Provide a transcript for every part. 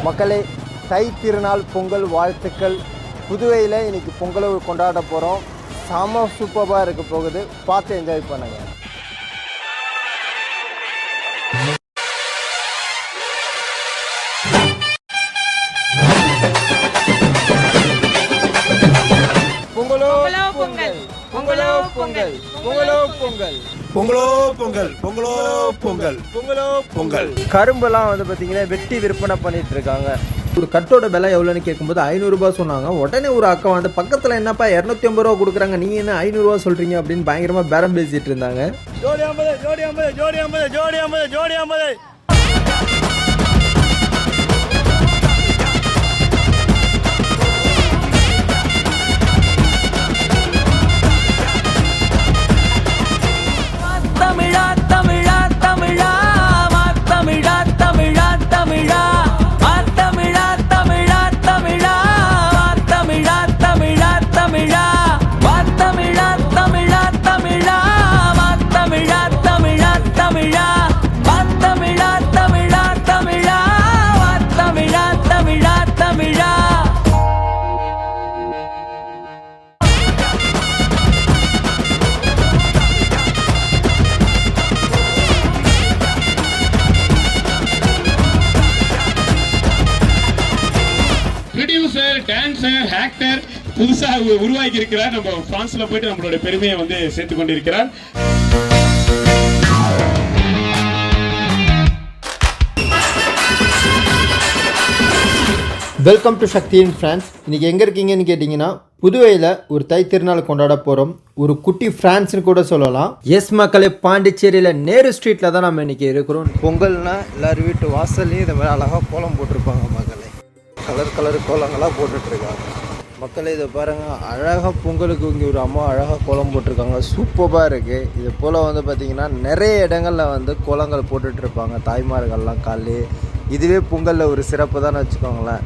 மக்களே, தை திருநாள் பொங்கல் வாழ்த்துக்கள். புதுவையில் இன்றைக்கி பொங்கலை கொண்டாட போகிறோம். செம சூப்பராக இருக்க போகுது. பார்த்து என்ஜாய் பண்ணுங்கள். பொங்கலோ பொங்கல், பொங்கலோ பொங்கல், பொங்கலோ பொங்கல், பொங்கலோ பொங்கல், பொங்கலோ பொங்கல், பொங்கலோ பொங்கல். கரும்பெல்லாம் வந்து பார்த்தீங்கன்னா வெட்டி விற்பனை பண்ணிட்டு இருக்காங்க. ஒரு கட்டோட விலை எவ்வளோன்னு கேட்கும்போது 500 ரூபாய் சொன்னாங்க. உடனே ஒரு அக்கா வந்து பக்கத்தில் என்னப்பா 250 ரூபா கொடுக்குறாங்க, நீங்கள் என்ன 500 ரூபா சொல்கிறீங்க அப்படின்னு பயங்கரமாக பேரம் பேசிட்டு இருந்தாங்க. ஜோடி 50, ஜோடி 50, ஜோடி 50, ஜோடி 50, ஜோடி 50. டான்சர், ஆக்டர் புதுசா உருவாக்கி இருக்கிறார். நம்ம பிரான்ஸ்ல போயிட்டு நம்மளோட பெருமையை வந்து சேர்த்து கொண்டிருக்கிறார். Welcome to Shakti in France. இன்றைக்கி எங்கே இருக்கீங்கன்னு கேட்டிங்கன்னா, புதுவையில் ஒரு தை திருநாள் கொண்டாட போகிறோம். ஒரு குட்டி ஃப்ரான்ஸ்னு கூட சொல்லலாம். எஸ் மக்களே, பாண்டிச்சேரியில் நேரு ஸ்ட்ரீட்டில் தான் நம்ம இன்றைக்கி இருக்கிறோம். பொங்கல்னால் எல்லோரும் வீட்டு வாசல்லையும் இந்த மாதிரி அழகாக கோலம் போட்டிருப்பாங்க. மக்களே, கலர் கோலங்களாக போட்டுட்ருக்காங்க. மக்களே, இதை பாருங்கள், அழகாக பொங்கலுக்கு இங்கே ஒரு அம்மா அழகாக கோலம் போட்டிருக்காங்க. சூப்பராக இருக்குது. இது போல் வந்து பார்த்திங்கன்னா நிறைய இடங்களில் வந்து கோலங்கள் போட்டுட்ருப்பாங்க தாய்மார்கள்லாம் காலையே. இதுவே பொங்கலில் ஒரு சிறப்பு தான் வச்சுக்கோங்களேன்.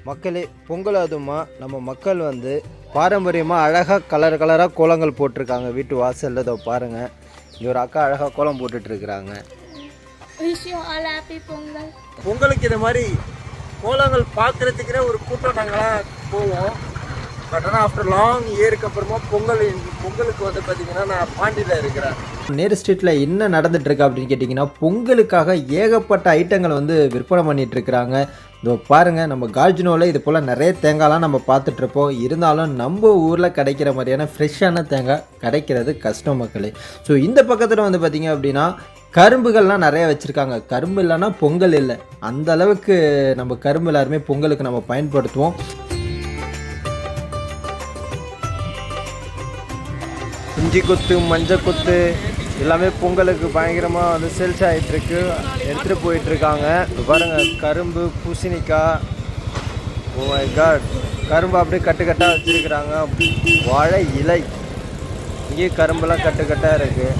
மக்களே, பொங்கல் அதுமா நம்ம மக்கள் வந்து பாரம்பரியமாக அழகாக கலராக கோலங்கள் போட்டிருக்காங்க வீட்டு வாசலில். இதை பாருங்கள், இங்கே ஒரு அக்கா அழகாக கோலம் போட்டுட்ருக்குறாங்க. பொங்கலுக்கு இது மாதிரி கோலங்கள் பார்க்குறதுக்குனே ஒரு கூட்டம் நாங்களாம் போவோம். பட் ஆனால் ஆஃப்டர் லாங் இயருக்கு அப்புறமா பொங்கலுக்கு வந்து பார்த்திங்கன்னா நான் பாண்டியில் இருக்கிறேன். நேரு ஸ்ட்ரீட்டில் என்ன நடந்துகிட்ருக்கு அப்படின்னு கேட்டிங்கன்னா, பொங்கலுக்காக ஏகப்பட்ட ஐட்டங்கள் வந்து விற்பனை பண்ணிகிட்ருக்குறாங்க. இதோ பாருங்கள், நம்ம கார்ஜினோவில் இது போல் நிறைய தேங்காய்லாம் நம்ம பார்த்துட்ருப்போம். இருந்தாலும் நம்ம ஊரில் கிடைக்கிற மாதிரியான ஃப்ரெஷ்ஷான தேங்காய் கிடைக்கிறது கஷ்டம் மக்களே. ஸோ இந்த பக்கத்தில் வந்து பார்த்திங்க அப்படின்னா கரும்புகள்லாம் நிறைய வச்சுருக்காங்க. கரும்பு இல்லைன்னா பொங்கல் இல்லை, அந்த அளவுக்கு நம்ம கரும்பு எல்லாருமே பொங்கலுக்கு நம்ம பயன்படுத்துவோம். இஞ்சி கொத்து, மஞ்சள் கொத்து எல்லாமே பொங்கலுக்கு பயங்கரமாக வந்து சேல்ஸ் ஆகிட்டுருக்கு. எடுத்துகிட்டு போயிட்டுருக்காங்க. பாருங்கள், கரும்பு, பூசணிக்காய், ஓ மை காட், கரும்பு அப்படியே கட்டுக்கட்டாக வச்சுருக்குறாங்க. வாழை இலை, இங்கேயும் கரும்புலாம் கட்டுக்கட்டாக இருக்குது.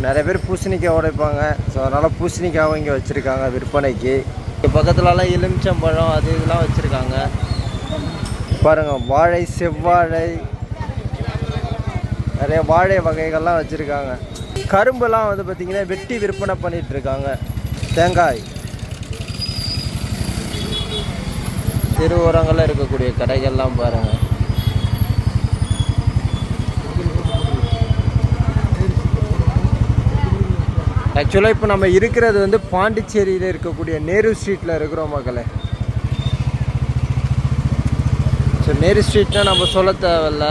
நிறைய பேர் பூசணிக்காய் உடைப்பாங்க. ஸோ அதனால் பூசணிக்காவும் இங்கே வச்சுருக்காங்க விற்பனைக்கு. இங்கே பக்கத்துலலாம் எலுமிச்சம்பழம் அது இதெல்லாம் வச்சுருக்காங்க. பாருங்கள், வாழை, செவ்வாழை, நிறைய வாழை வகைகள்லாம் வச்சுருக்காங்க. கரும்பெல்லாம் வந்து பார்த்திங்கன்னா வெட்டி விற்பனை பண்ணிகிட்ருக்காங்க. தேங்காய், தெரு ஓரங்களில் இருக்கக்கூடிய கடைகள்லாம் பாருங்கள். ஆக்சுவலாக இப்போ நம்ம இருக்கிறது வந்து பாண்டிச்சேரியில் இருக்கக்கூடிய நேரு ஸ்ட்ரீட்டில் இருக்கிறோம் மக்களே. ஸோ நேரு ஸ்ட்ரீட்னால் நம்ம சொல்ல தேவையில்ல,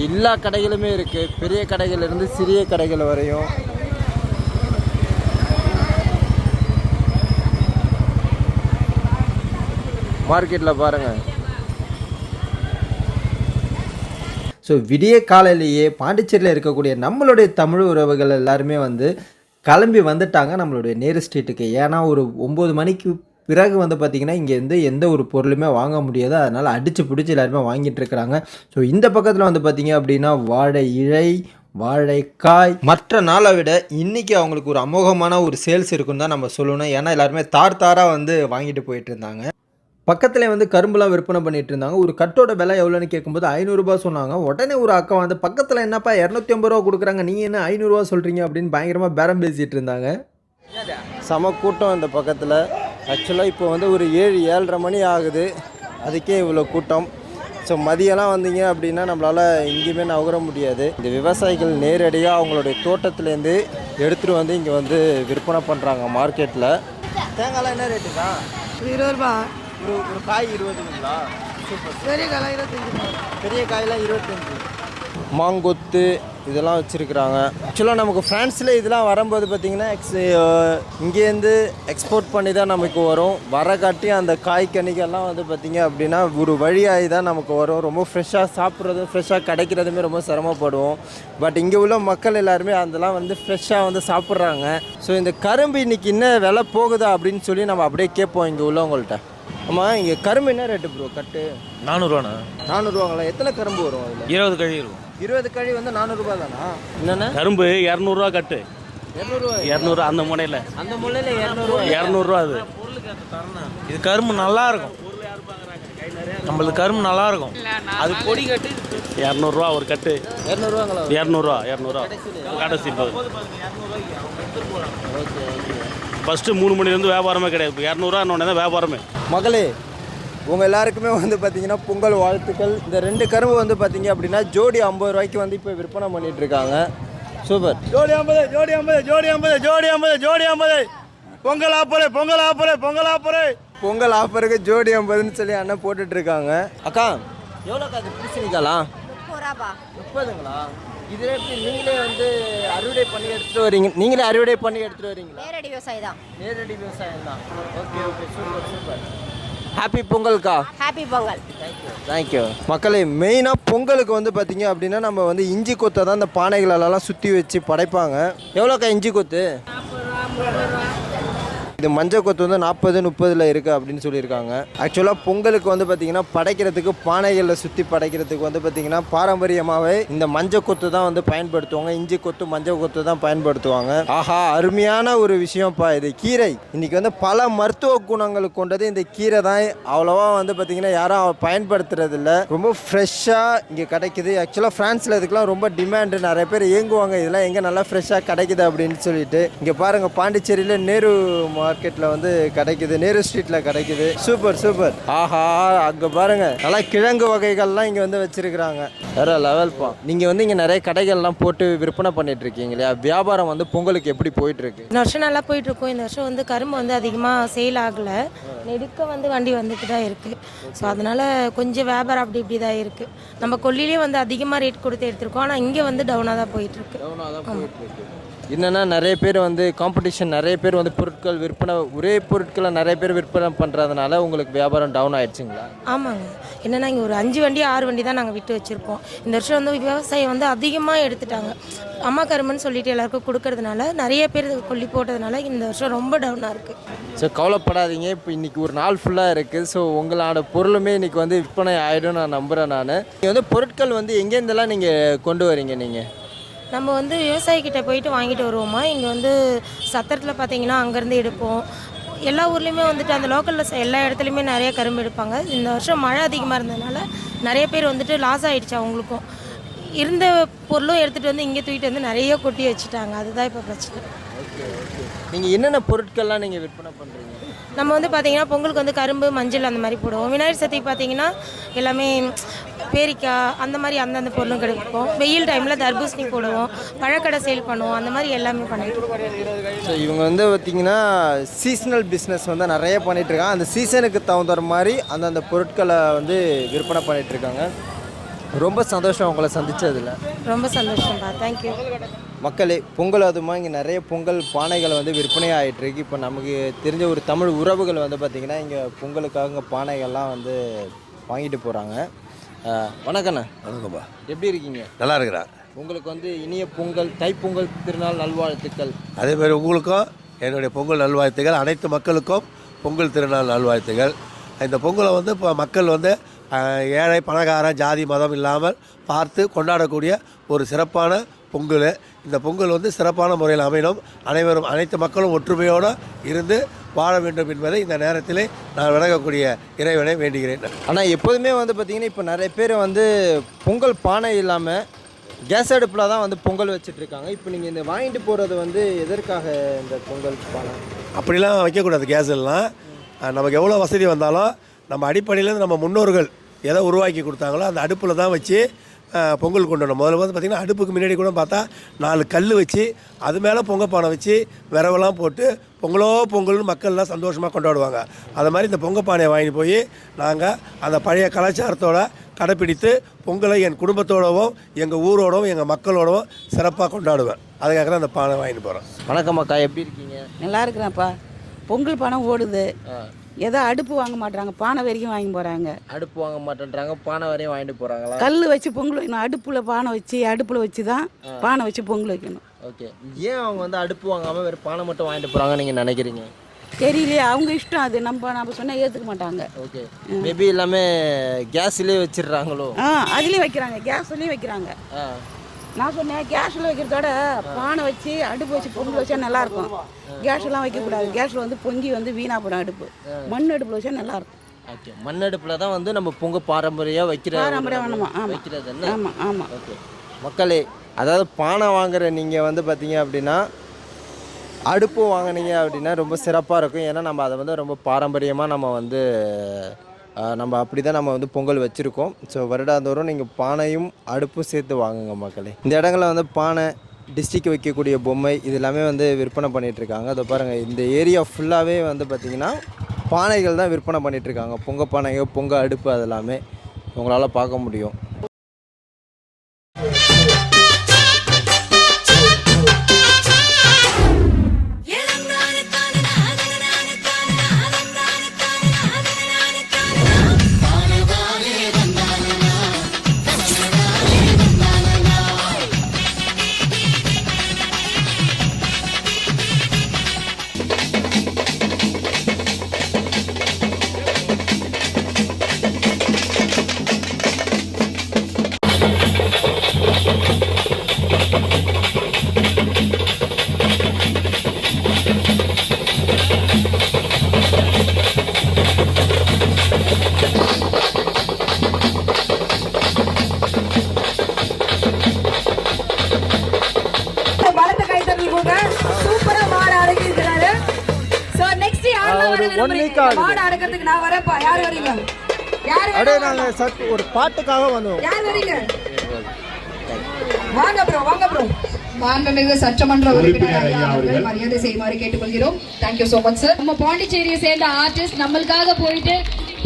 எல்லா கடைகளுமே இருக்குது. பெரிய கடைகள்லேருந்து சிறிய கடைகள் வரையும். மார்க்கெட்டில் பாருங்கள். ஸோ விடிய காலையிலேயே பாண்டிச்சேரியில் இருக்கக்கூடிய நம்மளுடைய தமிழ் உறவுகள் எல்லாருமே வந்து கிளம்பி வந்துட்டாங்க நம்மளுடைய நேரு ஸ்ட்ரீட்டுக்கு. ஏன்னா ஒரு 9 மணிக்கு பிறகு வந்து பார்த்திங்கன்னா இங்கேருந்து எந்த ஒரு பொருளுமே வாங்க முடியாது. அதனால் அடித்து பிடிச்சி எல்லாருமே வாங்கிட்டு இருக்கிறாங்க. ஸோ இந்த பக்கத்தில் வந்து பார்த்திங்க அப்படின்னா வாழை இழை, வாழைக்காய் மற்ற நாளை விட இன்றைக்கி அவங்களுக்கு ஒரு அமோகமான ஒரு சேல்ஸ் இருக்குன்னு தான் நம்ம சொல்லணும். ஏன்னா எல்லாருமே தாராக வந்து வாங்கிட்டு போயிட்டு இருந்தாங்க. பக்கத்தில் வந்து கரும்புலாம் விற்பனை பண்ணிட்டு இருந்தாங்க. ஒரு கட்டோட விலை எவ்வளோன்னு கேட்கும்போது 500 ரூபாய் சொன்னாங்க. உடனே ஒரு அக்கா வந்து பக்கத்தில் என்னப்பா 250 ரூபா கொடுக்குறாங்க, நீங்கள் என்ன 500 ரூபா சொல்கிறீங்க அப்படின்னு பயங்கரமாக பேரம் பேசிகிட்டு இருந்தாங்க. செம கூட்டம் இந்த பக்கத்தில். ஆக்சுவலாக இப்போ வந்து ஒரு 7-7:30 மணி ஆகுது, அதுக்கே இவ்வளோ கூட்டம். ஸோ மதியம்லாம் வந்தீங்க அப்படின்னா நம்மளால் எங்கேயுமே நகர முடியாது. இந்த விவசாயிகள் நேரடியாக அவங்களுடைய தோட்டத்துலேருந்து எடுத்துகிட்டு வந்து இங்கே வந்து விற்பனை பண்ணுறாங்க மார்க்கெட்டில். தேங்காய்லாம் என்ன ரேட்டுக்கா? 20 ரூபா. ஒரு காய் 20ங்களா? சூப்பர். பெரிய காய் 25. பெரிய காயெல்லாம் 25. மாங்கொத்து இதெல்லாம் வச்சுருக்குறாங்க. ஆக்சுவலாக நமக்கு ஃப்ரான்ஸில் இதெல்லாம் வரும்போது பார்த்திங்கன்னா இங்கேருந்து எக்ஸ்போர்ட் பண்ணி தான் நமக்கு வரும். வர காட்டி அந்த காய்கனிகள்லாம் வந்து பார்த்திங்க அப்படின்னா ஒரு வழியாகி தான் நமக்கு வரும். ரொம்ப ஃப்ரெஷ்ஷாக சாப்பிட்றதும் ஃப்ரெஷ்ஷாக கிடைக்கிறதுமே ரொம்ப சிரமப்படுவோம். பட் இங்கே உள்ள மக்கள் எல்லாருமே அதெல்லாம் வந்து ஃப்ரெஷ்ஷாக வந்து சாப்பிட்றாங்க. ஸோ இந்த கரும்பு இன்றைக்கி என்ன விலை போகுதா அப்படின்னு சொல்லி நம்ம அப்படியே கேட்போம் இங்கே உள்ளவங்கள்ட்ட. ஆமாம், இங்கே கரும்பு என்ன ரேட்டு ப்ரோ? கட்டு 400ரூவாண்ணா. 400ரூவாங்களா? எத்தனை கரும்பு வரும் அதில்? 20 கழி இருக்கும். 20 கழி வந்து 400 ரூபா தானா? என்னென்ன கரும்பு 200ரூவா கட்டு. 200 200 அந்த முனையில். அந்த முள்ளையில் 200 200ரூவா அது. இது கரும்பு நல்லா இருக்கும். நம்மளுக்கு கரும்பு நல்லா இருக்கும். அது பொடி கட்டு 200ரூவா ஒரு கட்டு. 200ரூவாங்களா? 200ரூவா கடைசி ஃபஸ்ட்டு 3 மணிலேருந்து வியாபாரமே கிடையாது. இப்போ 200ரூவா தான் வியாபாரமே. மகளே, உங்கள் எல்லாருக்குமே வந்து பார்த்தீங்கன்னா பொங்கல் வாழ்த்துக்கள். இந்த 2 கரும்பு வந்து பார்த்தீங்க அப்படின்னா ஜோடி 50 ரூபாய்க்கு வந்து இப்போ விற்பனை பண்ணிட்டு இருக்காங்க. சூப்பர். ஜோடி 50, ஜோடி 50, ஜோடி 50, ஜோடி 50, ஜோடி 50. Pongal offer, Pongal offer, Pongal offer. Pongal ஆஃபருக்கு ஜோடி 50ன்னு சொல்லி அண்ணன் போட்டுட்டு இருக்காங்க. அக்கா எவ்வளோக்கா அது பூசணிக்காலாம்? 30ங்களா? இதில் எப்படி நீங்களே வந்து அறுவடை பண்ணி எடுத்துகிட்டு வரீங்க? நீங்களே அறுவடை பண்ணி எடுத்துகிட்டு வரீங்களா? நேரடி விவசாயி தான். நேரடி விவசாயம் தான். Okay okay, super super. Happy பொங்கல்க்கா. ஹாப்பி பொங்கல். தேங்க்யூ. மக்களே, மெயினாக பொங்கலுக்கு வந்து பார்த்தீங்க அப்படின்னா நம்ம வந்து இஞ்சி கொத்தை தான் இந்த பானைகளெல்லாம் சுற்றி வச்சு படைப்பாங்க. எவ்வளோக்கா இஞ்சி கொத்து? இது மஞ்சள் கொத்து வந்து 40-30 இருக்குது அப்படின்னு சொல்லியிருக்காங்க. ஆக்சுவலாக பொங்கலுக்கு வந்து பார்த்திங்கன்னா படைக்கிறதுக்கு பானைகளில் சுற்றி படைக்கிறதுக்கு வந்து பார்த்திங்கன்னா பாரம்பரியமாகவே இந்த மஞ்சள் கொத்து தான் வந்து பயன்படுத்துவாங்க. இஞ்சி கொத்து மஞ்சள் கொத்து தான் பயன்படுத்துவாங்க. ஆஹா, அருமையான ஒரு விஷயம்ப்பா இது. கீரை இன்றைக்கி வந்து பல மருத்துவ குணங்கள் கொண்டது இந்த கீரை தான். அவ்வளோவா வந்து பார்த்திங்கன்னா யாரும் பயன்படுத்துறதில்ல. ரொம்ப ஃப்ரெஷ்ஷாக இங்கே கிடைக்குது. ஆக்சுவலாக ஃப்ரான்ஸில் இதுக்கெலாம் ரொம்ப டிமாண்டு. நிறைய பேர் இயங்குவாங்க இதெல்லாம் எங்கே நல்லா ஃப்ரெஷ்ஷாக கிடைக்குது அப்படின்னு சொல்லிட்டு. இங்கே பாருங்கள், பாண்டிச்சேரியில் நேரு மார்க்கெட்டில் வந்து கிடைக்குது, நேரு ஸ்ட்ரீட்டில் கிடைக்குது. Super super. ஆஹா, அங்கே பாருங்கள், நல்லா கிழங்கு வகைகள்லாம் இங்கே வந்து வச்சுருக்குறாங்க. வேறு லெவல்ப்பா. நீங்கள் வந்து இங்கே நிறைய கடைகள்லாம் போட்டு விற்பனை பண்ணிட்டு இருக்கீங்க இல்லையா? வியாபாரம் வந்து பொங்கலுக்கு எப்படி போயிட்டுருக்கு? இந்த வருஷம் நல்லா போயிட்டுருக்கோம். இந்த வருஷம் வந்து கரும்பு வந்து அதிகமாக சேல் ஆகலை. நெடுக்க வந்து வண்டி வந்துட்டு தான் இருக்குது. ஸோ அதனால் கொஞ்சம் வியாபாரம் அப்படி இப்படி தான் இருக்குது. நம்ம கொல்லிலே வந்து அதிகமாக ரேட் கொடுத்து எடுத்துருக்கோம். ஆனால் இங்கே வந்து டவுனாக தான் போயிட்டுருக்கு. என்னென்னா நிறைய பேர் வந்து காம்படிஷன், நிறைய பேர் வந்து பொருட்கள் விற்பனை, ஒரே பொருட்களை நிறைய பேர் விற்பனை பண்ணுறதுனால உங்களுக்கு வியாபாரம் டவுன் ஆகிடுச்சிங்களா? ஆமாங்க. என்னென்னா இங்கே ஒரு 5 வண்டி 6 வண்டி தான் நாங்கள் விட்டு வச்சுருக்கோம். இந்த வருஷம் வந்து விவசாயம் வந்து அதிகமாக எடுத்துட்டாங்க. அம்மா கரும்புன்னு சொல்லிட்டு எல்லாருக்கும் கொடுக்கறதுனால நிறைய பேர் கொல்லி போட்டதுனால இந்த வருஷம் ரொம்ப டவுனாக இருக்குது. ஸோ கவலைப்படாதீங்க, இப்போ இன்றைக்கி ஒரு நாள் ஃபுல்லாக இருக்குது. ஸோ உங்களோட பொருளுமே இன்றைக்கி வந்து விற்பனை ஆகிடும் நான் நம்புகிறேன். நான் நீங்கள் வந்து பொருட்கள் வந்து எங்கேருந்தெல்லாம் நீங்கள் கொண்டு வரீங்க? நீங்கள் நம்ம வந்து விவசாயிக்கிட்ட போயிட்டு வாங்கிட்டு வருவோமா. இங்கே வந்து சத்திரத்தில் பார்த்தீங்கன்னா அங்கேருந்து எடுப்போம். எல்லா ஊர்லேயுமே வந்துட்டு அந்த லோக்கலில் எல்லா இடத்துலையுமே நிறைய கரும்பு எடுப்பாங்க. இந்த வருஷம் மழை அதிகமாக இருந்ததுனால நிறைய பேர் வந்துட்டு லாஸ் ஆகிடுச்சு. அவங்களுக்கும் இருந்த பொருளும் எடுத்துகிட்டு வந்து இங்கே தூக்கிட்டு வந்து நிறைய கொட்டி வச்சுட்டாங்க. அதுதான் இப்போ பிரச்சனை. நீங்கள் என்னென்ன பொருட்கள்லாம் நீங்கள் விற்பனை பண்ணுறீங்க? நம்ம வந்து பார்த்திங்கன்னா பொங்கலுக்கு வந்து கரும்பு மஞ்சள் அந்த மாதிரி போடுவோம். விநாயகர் சதுர்த்திக்கு பார்த்திங்கன்னா எல்லாமே பேரிக்காய் அந்த மாதிரி அந்தந்த பொருளும் கிடைக்கும். வெயில் டைமில் தர்பூசணி போடுவோம், பழக்கடை சேல் பண்ணுவோம், அந்த மாதிரி எல்லாமே பண்ணிட்டு இருக்கோம். ஸோ இவங்க வந்து பார்த்திங்கன்னா சீசனல் பிஸ்னஸ் வந்து நிறைய பண்ணிகிட்ருக்காங்க. அந்த சீசனுக்கு தகுந்த மாதிரி அந்தந்த பொருட்களை வந்து விற்பனை பண்ணிகிட்ருக்காங்க. ரொம்ப சந்தோஷம் உங்களை சந்தித்ததில். ரொம்ப சந்தோஷம்ப்பா. தேங்க்யூ. மக்களே, பொங்கல் அதுமா இங்கே நிறைய பொங்கல் பானைகள் வந்து விற்பனை ஆகிட்டுருக்கு. இப்போ நமக்கு தெரிஞ்ச ஒரு தமிழ் உறவுகள் வந்து பார்த்திங்கன்னா இங்கே பொங்கலுக்காக இங்கே பானைகள்லாம் வந்து வாங்கிட்டு போகிறாங்க. வணக்கண்ணா. வணக்கம்ப்பா. எப்படி இருக்கீங்க? நல்லா இருக்கிறேன். உங்களுக்கு வந்து இனிய பொங்கல், தைப்பொங்கல் திருநாள் நல்வாழ்த்துக்கள். அதேமாதிரி உங்களுக்கும் என்னுடைய பொங்கல் நல்வாழ்த்துகள். அனைத்து மக்களுக்கும் பொங்கல் திருநாள் நல்வாழ்த்துகள். இந்த பொங்கலை வந்து இப்போ மக்கள் வந்து ஏழை பணக்காரன் ஜாதி மதம் இல்லாமல் பார்த்து கொண்டாடக்கூடிய ஒரு சிறப்பான பொங்கல். இந்த பொங்கல் வந்து சிறப்பான முறையில் அமையணும். அனைத்து மக்களும் ஒற்றுமையோடு இருந்து வாழ வேண்டும் என்பதை இந்த நேரத்திலே நான் வணங்கக்கூடிய இறைவனை வேண்டுகிறேன். ஆனால் எப்போதுமே வந்து பார்த்திங்கன்னா இப்போ நிறைய பேர் வந்து பொங்கல் பானை இல்லாமல் கேஸ் அடுப்பில் தான் வந்து பொங்கல் வச்சுட்டு இருக்காங்க. இப்போ நீங்கள் இந்த வாங்கிட்டு போகிறது வந்து எதற்காக இந்த பொங்கல் பானை? அப்படிலாம் வைக்கக்கூடாது. கேஸ் எல்லாம் நமக்கு எவ்வளோ வசதி வந்தாலும் நம்ம அடிப்படையிலேருந்து நம்ம முன்னோர்கள் எதை உருவாக்கி கொடுத்தாங்களோ அந்த அடுப்பில் தான் வச்சு பொங்கல் கொண்டு வரணும். முதல்ல வந்து பார்த்திங்கன்னா அடுப்புக்கு முன்னாடி கூட பார்த்தா 4 கல் வச்சு அது மேலே பொங்கல் பானை வச்சு விரவெல்லாம் போட்டு பொங்கல்னு மக்கள்லாம் சந்தோஷமாக கொண்டாடுவாங்க. அது மாதிரி இந்த பொங்கல் பானையை வாங்கி போய் நாங்கள் அந்த பழைய கலாச்சாரத்தோடு கடைப்பிடித்து பொங்கலை என் குடும்பத்தோடவும் எங்கள் ஊரோடவும் எங்கள் மக்களோடவும் சிறப்பாக கொண்டாடுவேன். அதுக்காக தான் அந்த பானை வாங்கிட்டு போகிறோம். வணக்கம் அக்கா, எப்படி இருக்கீங்க? நல்லா இருக்கிறேன்ப்பா. பொங்கல் பணம் ஓடுது. ஏதோ அடுப்பு வாங்க மாட்டாங்க, பானை வரைக்கும் வாங்கி போகிறாங்க. அடுப்பு வாங்க மாட்டேன்றாங்க, பானை வரையும் வாங்கிட்டு போகிறாங்களா? கல் வச்சு பொங்கல் வைக்கணும், அடுப்பில் பானை வச்சு அடுப்பில் வச்சு தான் பானை வச்சு பொங்கல் வைக்கணும். ஓகே, ஏன் அவங்க வந்து அடுப்பு வாங்காமல் வேறு பானை மட்டும் வாங்கிட்டு போகிறாங்க நீங்கள் நினைக்கிறீங்க? தெரியலையே, அவங்க இஷ்டம் அது. நம்ம சொன்னால் ஏற்றுக்க மாட்டாங்க. ஓகே, மேபி எல்லாமே கேஸ்லேயே வச்சிடுறாங்களோ? அதுலேயும் வைக்கிறாங்க, கேஸ்லேயும் வைக்கிறாங்க. நான் சொன்னேன் கேஸில் வைக்கிறதோட பானை வச்சு அடுப்பு வச்சு பொங்கல் வச்சா நல்லாயிருக்கும். கேஸ்லாம் வைக்கக்கூடாது, கேஸில் வந்து பொங்கி வந்து வீணாக போடும். அடுப்பு மண் அடுப்பில் வச்சா நல்லாயிருக்கும். ஓகே, மண் அடுப்பில் தான் வந்து நம்ம பொங்கல் பாரம்பரியம் பாரம்பரியம் வேணுமா? வைக்கிறது. ஆமாம் ஆமாம். ஓகே மக்களே, அதாவது பானை வாங்குற நீங்கள் வந்து பார்த்தீங்க அப்படின்னா அடுப்பு வாங்கினீங்க அப்படின்னா ரொம்ப சிறப்பாக இருக்கும். ஏன்னா நம்ம அதை வந்து ரொம்ப பாரம்பரியமாக நம்ம அப்படி தான் நம்ம வந்து பொங்கல் வச்சுருக்கோம். ஸோ வருடாந்தோறும் நீங்கள் பானையும் அடுப்பும் சேர்த்து வாங்குங்க மக்களே. இந்த இடங்களில் வந்து பானை, டிஸ்ட்ரிக் வைக்கக்கூடிய பொம்மை இது எல்லாமே வந்து விற்பனை பண்ணிகிட்ருக்காங்க. அதை பாருங்கள், இந்த ஏரியா ஃபுல்லாகவே வந்து பார்த்திங்கன்னா பானைகள் தான் விற்பனை பண்ணிகிட்ருக்காங்க. பொங்கல் பானைகள், பொங்கல் அடுப்பு அதெல்லாமே உங்களால் பார்க்க முடியும். ஒரு பாட்டுக்காக வந்தோம். மாண்புமிகு சட்டமன்ற உறுப்பினர் ஐயா அவர்கள் மரியாதை செய்யுமாறு கேட்டுக்கொள்கிறோம். Thank you so much sir. நம்ம பாண்டிச்சேரியை சேர்ந்த ஆர்டிஸ்ட் நம்மளுக்காக போயிட்டு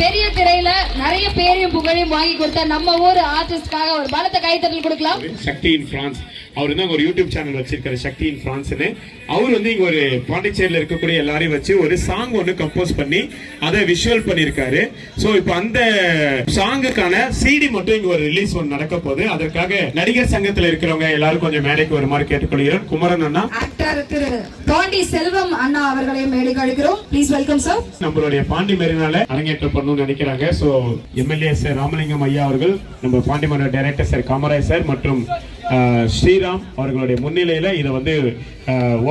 பெரிய திரையில நிறைய பேரையும் புகழையும் வாங்கி கொடுத்த நம்ம ஊர் ஆர்டிஸ்ட்காக ஒரு பலத்த கைத்தட்டல் கொடுக்கலாம். சக்தி இன் பிரான்ஸ் அவர் வந்து ஒரு யூடியூப் சேனல் வச்சிருக்காரு, சக்தி இன் பிரான்ஸ்னு. அவர் வந்து இங்க ஒரு பாண்டிச்சேரியில் இருக்கக்கூடிய எல்லாரையும் வச்சு ஒரு சாங் ஒன்று கம்போஸ் பண்ணி அதை விஷுவல் பண்ணியிருக்காரு. ஸோ இப்போ அந்த சாங்குக்கான சிடி மட்டும் இங்க ஒரு ரிலீஸ் ஒன்று நடக்க போகுது. அதற்காக நடிகர் சங்கத்தில் இருக்கிறவங்க எல்லாரும் கொஞ்சம் மேடைக்கு வருமாறு கேட்டுக்கொள்கிறோம். குமரன் அண்ணா, ஆக்டர் திரு பாண்டி செல்வம் அண்ணா அவர்களையும் மேடைக்கு அழைக்கிறோம். Please welcome sir. நம்மளுடைய பாண்டி மெரினால அரங்கேற்றம் பண்ணணும்னு நினைக்கிறாங்க. ஸோ எம்எல்ஏ சார் ராமலிங்கம் ஐயா அவர்கள், நம்ம பாண்டி மன்ற டைரக்டர் சார் காமராஜ் சார் மற்றும் ஸ்ரீராம் அவர்களுடைய முன்னிலையில இதை வந்து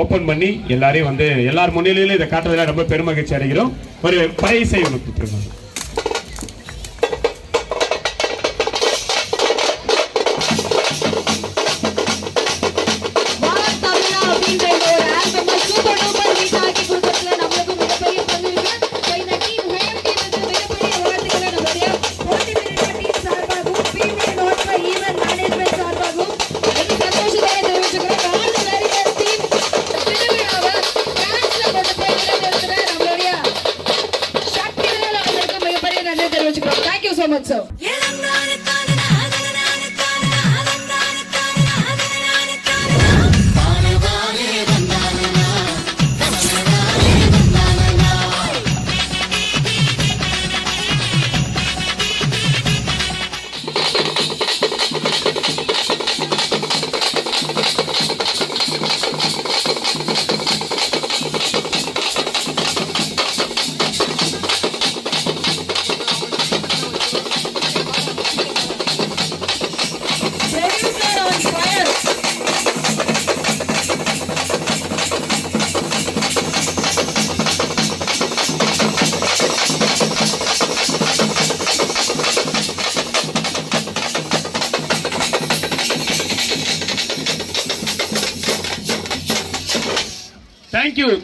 ஓபன் பண்ணி எல்லாரையும் வந்து எல்லார் முன்னிலையில இதை காட்டுறதுல ரொம்ப பெருமகிழ்ச்சி அடைகிறோம். ஒரு பரிசை கொடுத்துருங்க. Thank you so much, sir.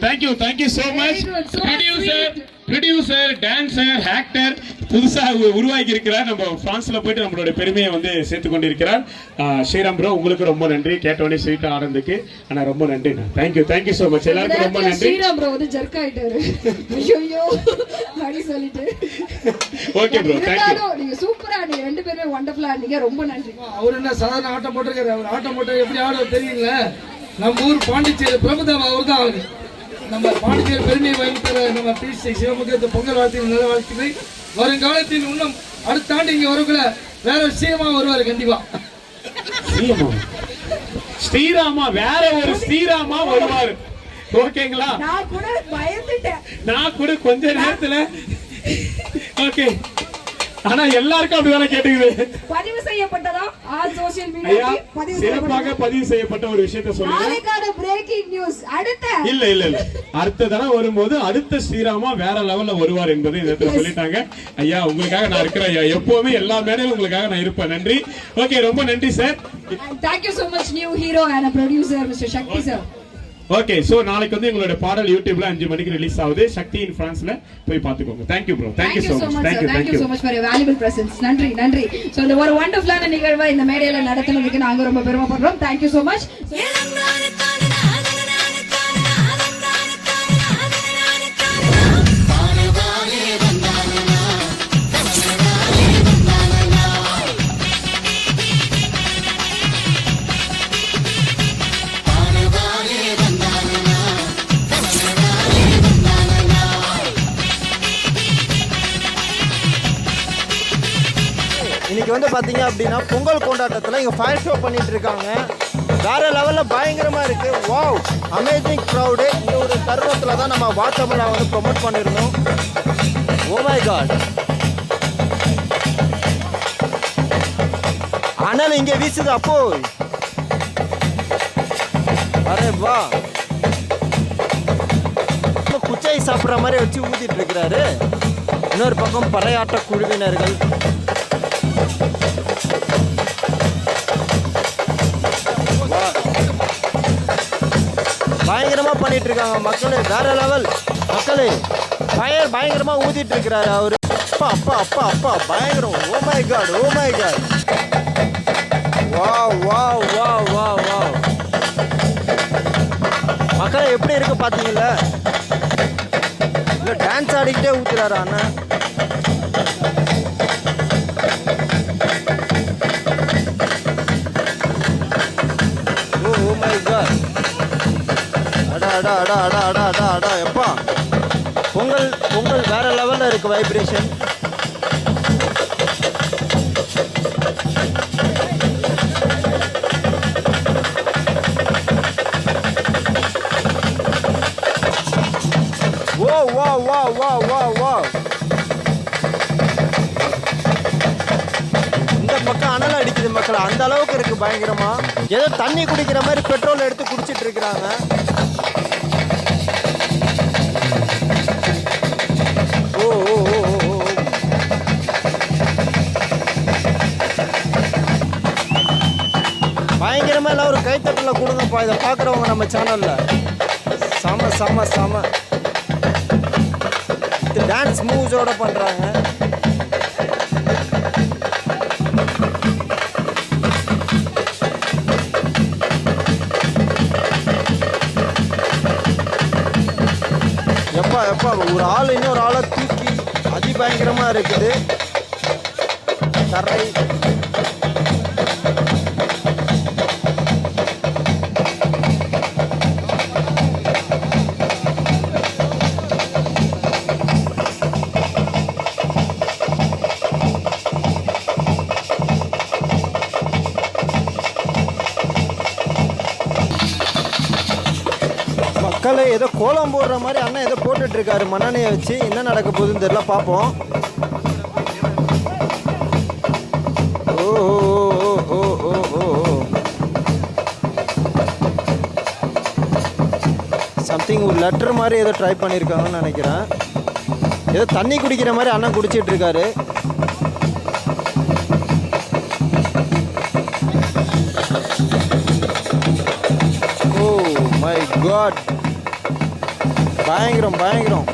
Thank you so much. Very good, so producer dancer actor புதுசாக உருவாக்கி இருக்கிறார். நம்ம பிரான்ஸ்ல போயிட்டு நம்மளோட பெருமையை வந்து சேர்த்து கொண்டிருக்கிறார். ஸ்ரீராம் ப்ரோ, உங்களுக்கு ரொம்ப நன்றி. கேட்டோடனே ஸ்வீட்டா ஆனதுக்கு ஆனா ரொம்ப நன்றி. Thank you so much. எல்லாருக்கும் ரொம்ப நன்றி. ஸ்ரீராம் ப்ரோ வந்து ஜர்க் ஆயிட்டாரு. ஐயோ அப்படி சொல்லிட்டு. Okay bro, thank you. நீங்க சூப்பரா நீங்க ரெண்டு பேருமே வண்டர்ஃபுல்லா நீங்க ரொம்ப நன்றி. அவர் என்ன சாதாரண ஆட்டம் போட்டிருக்காரு. அவர் ஆட்டம் போட்டு எப்படி ஆடுறது தெரியல. நம்ம ஊர் பாண்டிச்சேரி பிரபுதேவா அவர் தான் ஆகுது. நம்ம பாண்டிச்சேரி பெருமையை வாங்கி தர நம்ம பிசி சிவமுகத்து பொங்கல் வாழ்த்துக்கள், நல்ல வாழ்த்துக்கள். வருங்காலத்தில் இன்னும் அடுத்த ஆண்டு இங்க வரக்குள்ள வேற சீமா வருவாரு கண்டிப்பா. ஸ்ரீராமா வேற ஒரு ஸ்ரீராமா வருவாரு. ஓகேங்களா? நான் கூட பயந்துட்டேன். நான் கூட கொஞ்ச நேரத்துல ஓகே. ஆனா எல்லாருக்கும் அப்படிதானே கேட்டுக்குது. பதிவு செய்யப்பட்டதா சோஷியல் மீடியா சிறப்பாக பதிவு செய்யப்பட்ட ஒரு விஷயத்தை சொல்லுங்க. நாளைக்கான பிரேக்கிங் நியூஸ் அடுத்த இல்ல அடுத்த தடவை வரும்போது அடுத்த ஸ்ரீராமா வேற லெவல்ல வருவார் என்பதை இந்த இடத்துல சொல்லிட்டாங்க. ஐயா உங்களுக்காக நான் இருக்கிறேன் ஐயா. எப்பவுமே எல்லா மேடையிலும் உங்களுக்காக நான் இருப்பேன். நன்றி. ஓகே, ரொம்ப நன்றி sir. Thank you so much new hero and a producer Mr. Shakti sir. Okay, so நாளைக்கு வந்து எங்களோட பாடல் யூடியூப்ல 5 மணிக்கு ரிலீஸ் ஆகுது. சக்தி இன் பிரான்ஸ்ல போய் பாத்துக்கோங்க. Thank you bro. Thank you so much. Thank you so much for your valuable presence. நன்றி. சோ இந்த ஒரு வண்டர்ஃபுல்லான நிகழ்வை இந்த மேடையில நடத்துனதுக்கு நாங்க ரொம்ப பெருமைப்படுறோம். Thank you so much. இன்னைக்கு வந்து பார்த்தீங்க அப்படின்னா பொங்கல் கொண்டாட்டத்தில் இங்கே ஃபயர் ஷோ பண்ணிட்டு இருக்காங்க. வேற லெவலில் பயங்கரமாக இருக்கு. Wow, amazing crowd. இந்த ஒரு தருணத்தில் தான் நம்ம வாத்தமிழா வந்து ப்ரொமோட் பண்ணியிருந்தோம். ஓ மை காட், அனல் இங்கே வீசுது. அப்போ அரே வா, குச்சை சாப்பிட்ற மாதிரி வச்சு ஊத்திட்டு இருக்கிறாரு. இன்னொரு பக்கம் பறையாட்ட குழுவினர்கள் பயங்கரமா பண்ணிட்டு இருக்காங்க. மக்களே வேற லெவல். மக்களே ஃபயர் பயங்கரமா ஊத்திட்டு இருக்கிறாரு அவரு. அப்பா பயங்கரம். Oh my God. வாவ். மக்களே எப்படி இருக்கு பாத்தீங்களா? டான்ஸ் ஆடிக்கிட்டே ஊத்துறாரு அண்ணன். Oh my God. அடா எப்பா, பொங்கல் வேற லெவல்ல இருக்கு வைப்ரேஷன். வா. இந்த பக்கம் அனல் அடிக்குது மக்கள். அந்த அளவுக்கு இருக்கு பயங்கரமா. ஏதோ தண்ணி குடிக்கிற மாதிரி பெட்ரோல் எடுத்து குடிச்சிட்டு இருக்கிறாங்க. பயங்கரமா எல்லாம் ஒரு கைத்தட்டல கொடுங்கப்பா. இதை பாக்குறவங்க நம்ம சேனல்ல செம டான்ஸ் மூவ்ஸோட பண்றாங்க. எப்பா ஒரு ஆள் இன்னொரு ஆளை தூக்கி அதிபயங்கரமா இருக்குது. தரை மக்களை ஏதோ கோலம் போடுற மாதிரி அண்ணன் ஏதோ போட்டுட்டு இருக்காரு மண்ணெண்ணையை வச்சு. என்ன நடக்க போகுதுன்னு தெரியல, பார்ப்போம். சம்திங் ஒரு லெட்டர் மாதிரி ஏதோ ட்ரை பண்ணியிருக்காங்கன்னு நினைக்கிறேன். ஏதோ தண்ணி குடிக்கிற மாதிரி அண்ணன் குடிச்சிட்டு இருக்காரு. ஓ மை காட், பயங்கரம் பயங்கரம்.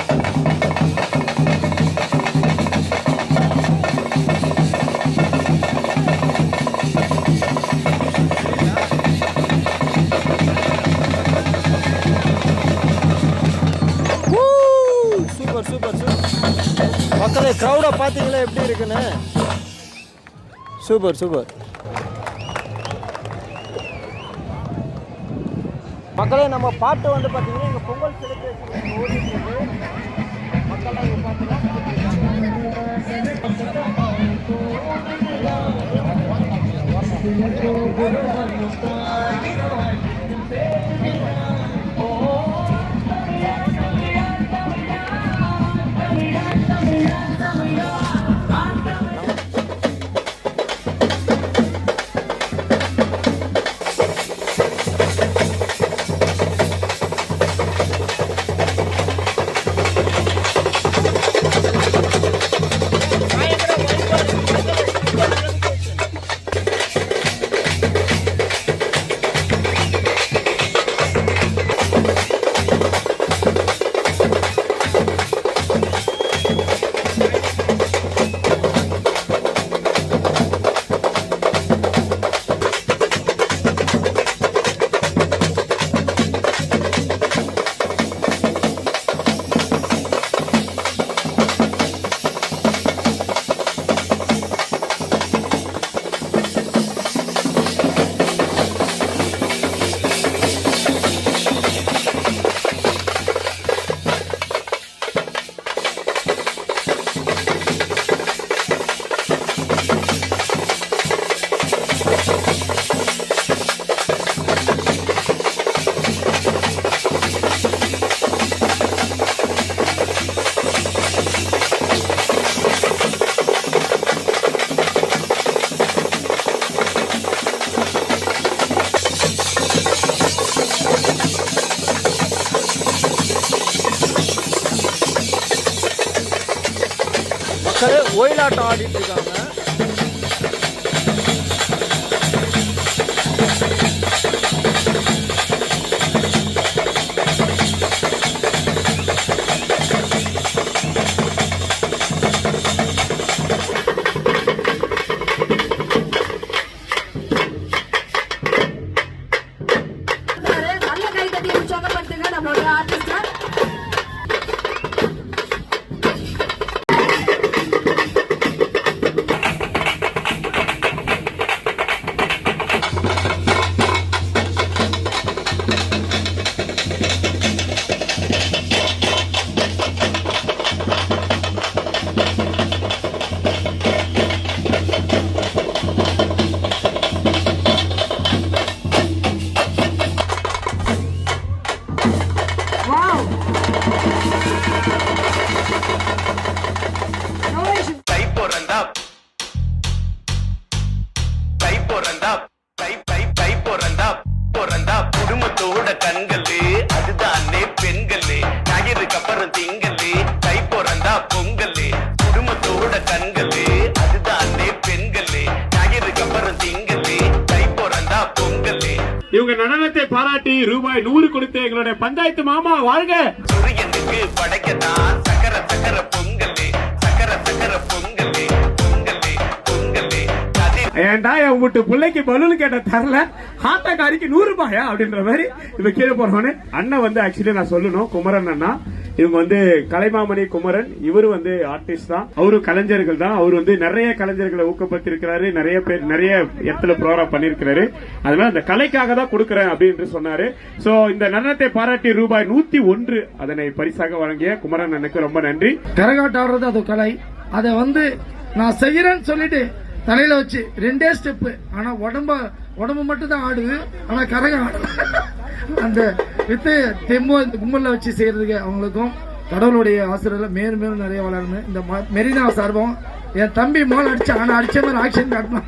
சூப்பர் சூப்பர் சூப்பர் மக்களே, க்ரௌடை பார்த்தீங்களா எப்படி இருக்குன்னு. சூப்பர் சூப்பர் மக்களே. நம்ம பாட்டு வந்து பார்த்தீங்கன்னா இங்கே பொங்கல் செலிப்ரேஷன் ஓடிட்டு இருக்கு. மக்கள்லாம் இங்கே மக்களே ஒயிலாட்டம் ஆடிட்டு இருக்காங்க. நல்ல கை தட்டி உற்சாகப்படுத்துங்க நம்மளோட ஆர்டிஸ்ட். குடும்பத்தோட கண்களே அதுதானே பெண்களே, ஞாயிறுக்கு அப்புறம் திங்களே, கை பிறந்தா பொங்கலே. குடும்பத்தோட கண்களே அதுதானே பெண்களே, ஞாயிறுக்கு அப்புறம் திங்களே, கை பிறந்தா பொங்கலே. இவங்க நடனத்தை பாராட்டி ரூபாய் 100 கொடுத்த எங்களுடைய பஞ்சாயத்து மாமா வாழ்க. சூரியனுக்கு படைக்கதான் சக்கர சக்கர பொங்கலே, சக்கர சக்கர பொங்கலே, பொங்கலே பொங்கலே. ஏன்டா என் வீட்டு பிள்ளைக்கு பலூன் கேட்ட தரல, ஆட்டக்காரிக்கு 100 ரூபாயா அப்படின்ற மாதிரி இப்ப கீழே போனோன்னு அண்ணன் வந்து ஆக்சுவலி நான் சொல்லணும், குமரன் அண்ணா. இவங்க வந்து கலைமாமணி குமரன். இவரு வந்து ஆர்டிஸ்ட் தான், அவரு கலைஞர்கள் தான். அவர் வந்து நிறைய கலைஞர்களை ஊக்கப்படுத்திருக்கிறாரு, நிறைய பேர் நிறைய இடத்துல ப்ரோக்ராம் பண்ணிருக்கிறாரு. அதனால அந்த கலைக்காக தான் கொடுக்கறேன் அப்படின்னு சொன்னாரு. சோ இந்த நடனத்தை பாராட்டி ரூபாய் 101 அதனை பரிசாக வழங்கிய குமரன் அண்ணனுக்கு ரொம்ப நன்றி. கரகாட்டம் ஆடுறது அது கலை. அதை வந்து நான் செய்யறேன்னு சொல்லிட்டு தலையில வச்சு 2 ஸ்டெப்பு, ஆனா உடம்பு மட்டும் தான் ஆடுது, ஆனா கரகம் ஆடு. அந்த வித்து தெம்போ இந்த கும்பல்ல வச்சு செய்யறதுக்கு அவங்களுக்கும் கடவுளுடைய ஆசிரியர்கள் மேலும் மேலும் நிறைய வளரணும். இந்த மெரினா சார்பம் என் தம்பி மோல் அடிச்சா, ஆனா அடிச்ச மாதிரி ஆக்ஷன் காட்டணும்.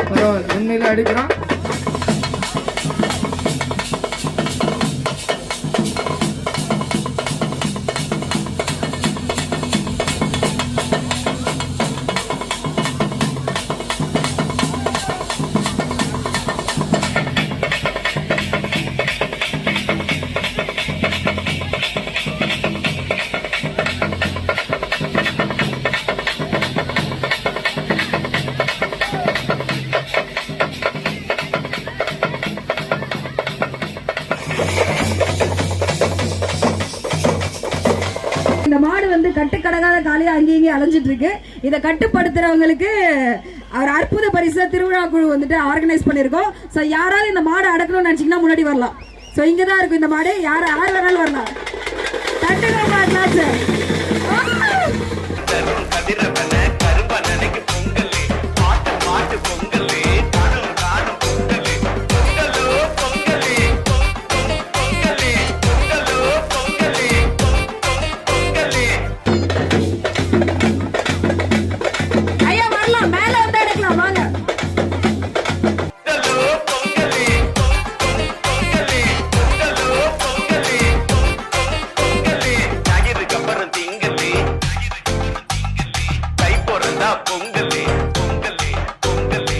பரவாயில்ல, உண்மையில அடிக்கிறான். வந்து கட்டுக்கடங்காத காலையா அங்கேயும் இங்கேயும் அலைஞ்சிட்டு இருக்கு. இதை கட்டுப்படுத்துறவங்களுக்கு ஒரு அற்புத பரிசு திருவிழா குழு வந்துட்டு ஆர்கனைஸ் பண்ணிருக்கோம். ஸோ யாராவது இந்த மாடை அடக்கணும்னு நினைச்சீங்கன்னா முன்னாடி வரலாம். ஸோ இங்கே தான் இருக்கும் இந்த மாடு, யார் வேணாலும் வரலாம். தட்டுங்க பார்க்கலாம் சார். கதிரவன கருப்பனனுக்கு பொங்கலே பாட்டு பாட்டு பொங்கலே தானும் தானும் பொங்கலே பொங்கலோ பொங்கலே பொங்கலே பொங்கலோ பொங்கலே பொங்கலே. ஐயா வரலாம், மேல வந்து எடுக்கலாம் வாங்க. பொங்கலோ பொங்கலே பொங்கலே பொங்கலோ பொங்கலே பொங்கலே. ஞாயிறுக்கு அப்புறம் திங்களே தை பிறந்தா பொங்கலே பொங்கலே பொங்கலே.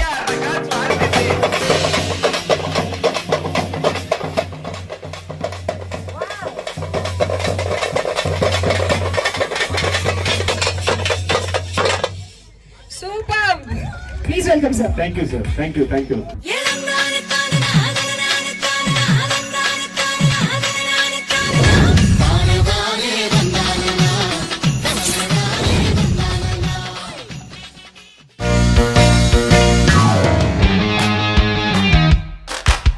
யாருக்கா சுவாரஸ்யமே? Super. Please welcome sir. Thank you sir, thank you.